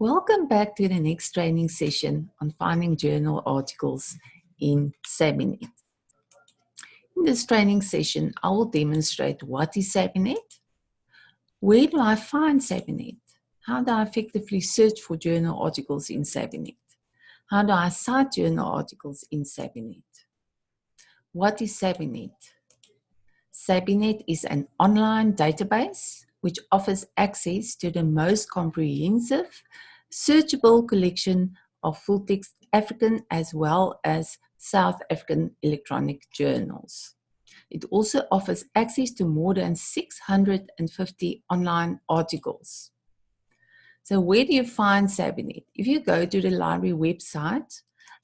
Welcome back to the next training session on finding journal articles in Sabinet. In this training session, I will demonstrate what is Sabinet, where do I find Sabinet, how do I effectively search for journal articles in Sabinet, how do I cite journal articles in Sabinet. What is Sabinet? Sabinet is an online database which offers access to the most comprehensive, searchable collection of full-text African as well as South African electronic journals. It also offers access to more than 650 online articles. So where do you find Sabinet? If you go to the library website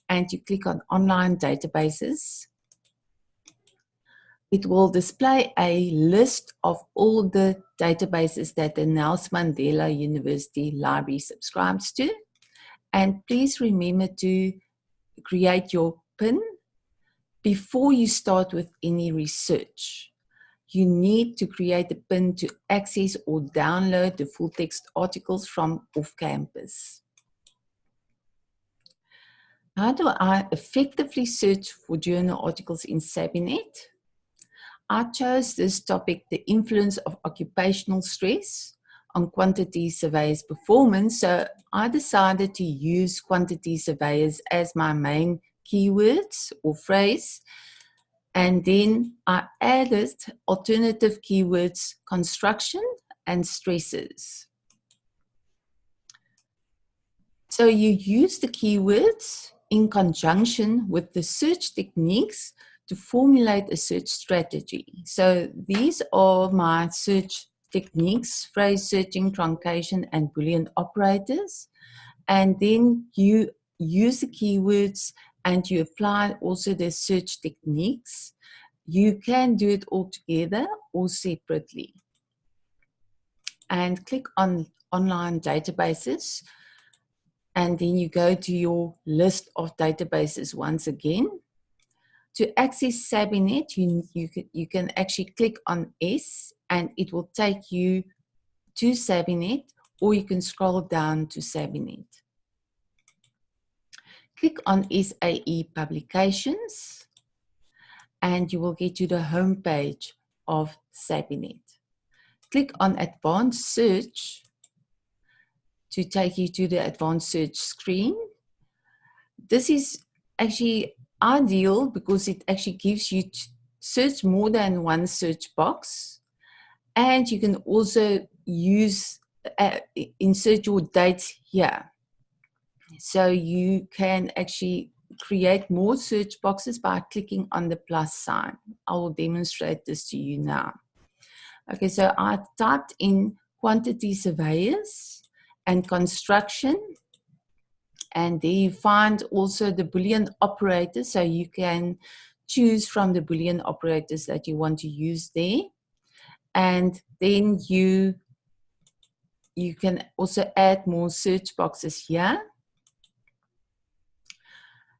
and you click on online databases, it will display a list of all the databases that the Nelson Mandela University Library subscribes to. And please remember to create your PIN before you start with any research. You need to create a PIN to access or download the full text articles from off-campus. How do I effectively search for journal articles in Sabinet? I chose this topic, the influence of occupational stress on quantity surveyors' performance. So I decided to use quantity surveyors as my main keywords or phrase. And then I added alternative keywords, construction and stresses. So you use the keywords in conjunction with the search techniques to formulate a search strategy. So these are my search techniques: phrase searching, truncation, and Boolean operators. And then you use the keywords and you apply also the search techniques. You can do it all together or separately. And click on online databases. And then you go to your list of databases once again. To access Sabinet, you can actually click on S and it will take you to Sabinet, or you can scroll down to Sabinet. Click on SAe Publications and you will get to the home page of Sabinet. Click on Advanced Search to take you to the Advanced Search screen. This is actually ideal because it actually gives you to search more than one search box, and you can also use insert your dates here, so you can actually create more search boxes by clicking on the plus sign. I will demonstrate this to you now. Okay, so I typed in quantity surveyors and construction. And there you find also the Boolean operators, so you can choose from the Boolean operators that you want to use there. And then you can also add more search boxes here.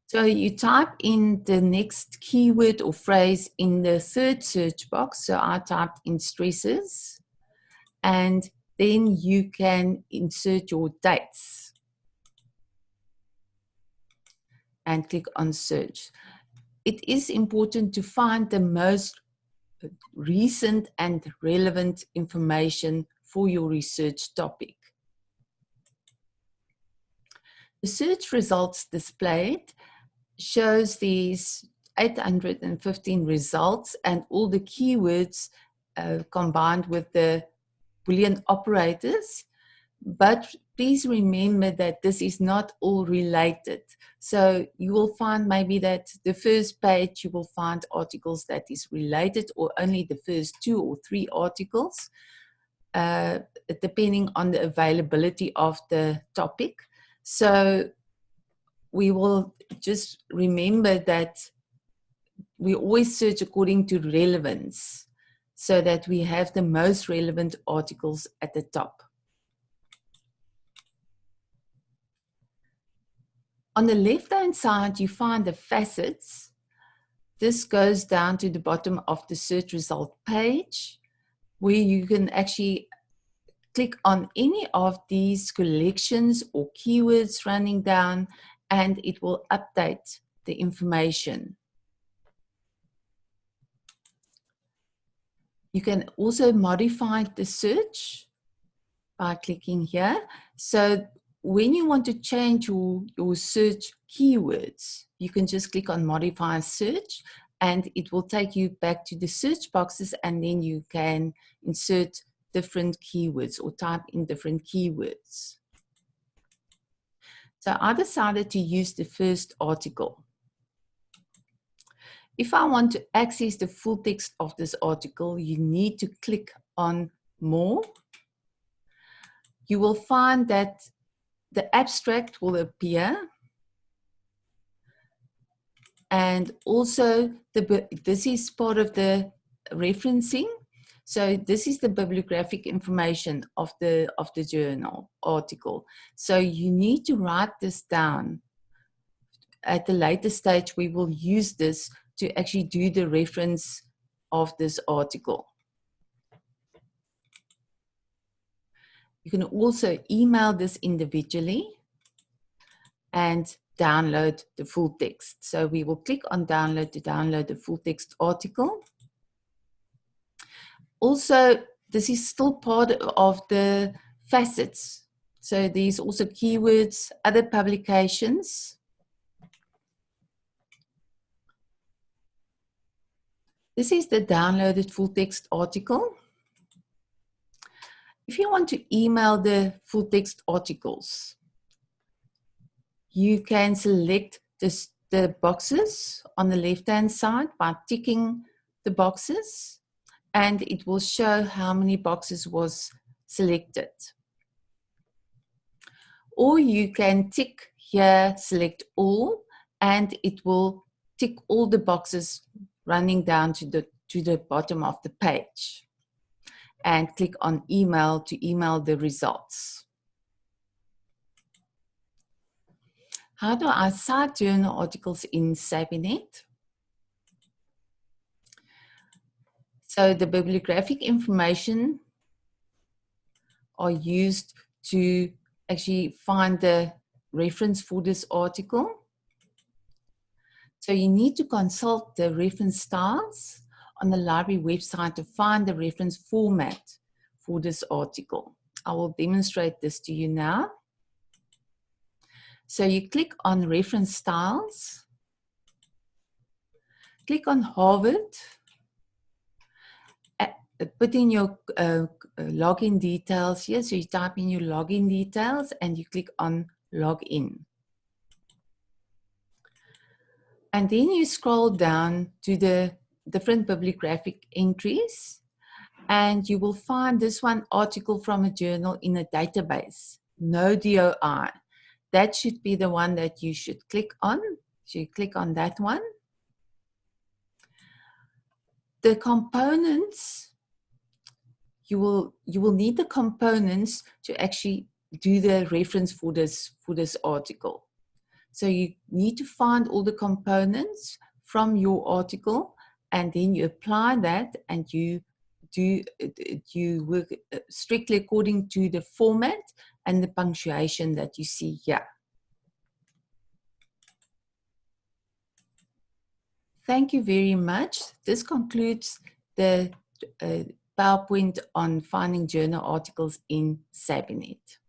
So you type in the next keyword or phrase in the third search box. So I typed in stresses, and then you can insert your dates. And click on search. It is important to find the most recent and relevant information for your research topic. The search results displayed shows these 815 results and all the keywords combined with the Boolean operators. But please remember that this is not all related. So you will find maybe that the first page you will find articles that is related, or only the first 2 or 3 articles, depending on the availability of the topic. So we will just remember that we always search according to relevance, so that we have the most relevant articles at the top. On the left-hand side, you find the facets. This goes down to the bottom of the search result page, where you can actually click on any of these collections or keywords running down, and it will update the information. You can also modify the search by clicking here. So when you want to change your search keywords, you can just click on modify search, and it will take you back to the search boxes, and then you can insert different keywords or type in different keywords. So I decided to use the first article. If I want to access the full text of this article, you need to click on More. You will find that the abstract will appear, and also this is part of the referencing. So this is the bibliographic information of the journal article. So you need to write this down. At a later stage, we will use this to actually do the reference of this article. You can also email this individually and download the full text. So we will click on download to download the full text article. Also, this is still part of the facets. So there's also keywords, other publications. This is the downloaded full text article. If you want to email the full text articles, you can select the boxes on the left-hand side by ticking the boxes, and it will show how many boxes was selected. Or you can tick here, select all, and it will tick all the boxes running down to the bottom of the page, and click on email to email the results. How do I cite journal articles in Sabinet? So the bibliographic information are used to actually find the reference for this article. So you need to consult the reference styles on the library website to find the reference format for this article. I will demonstrate this to you now. So you click on reference styles, click on Harvard, put in your login details here. So you type in your login details and you click on login. And then you scroll down to the different bibliographic entries, and you will find this one, article from a journal in a database, no DOI. That should be the one that you should click on. So you click on that one. The components, you will need the components to actually do the reference for this article. So you need to find all the components from your article, and then you apply that, and you work strictly according to the format and the punctuation that you see here. Thank you very much. This concludes the PowerPoint on finding journal articles in Sabinet.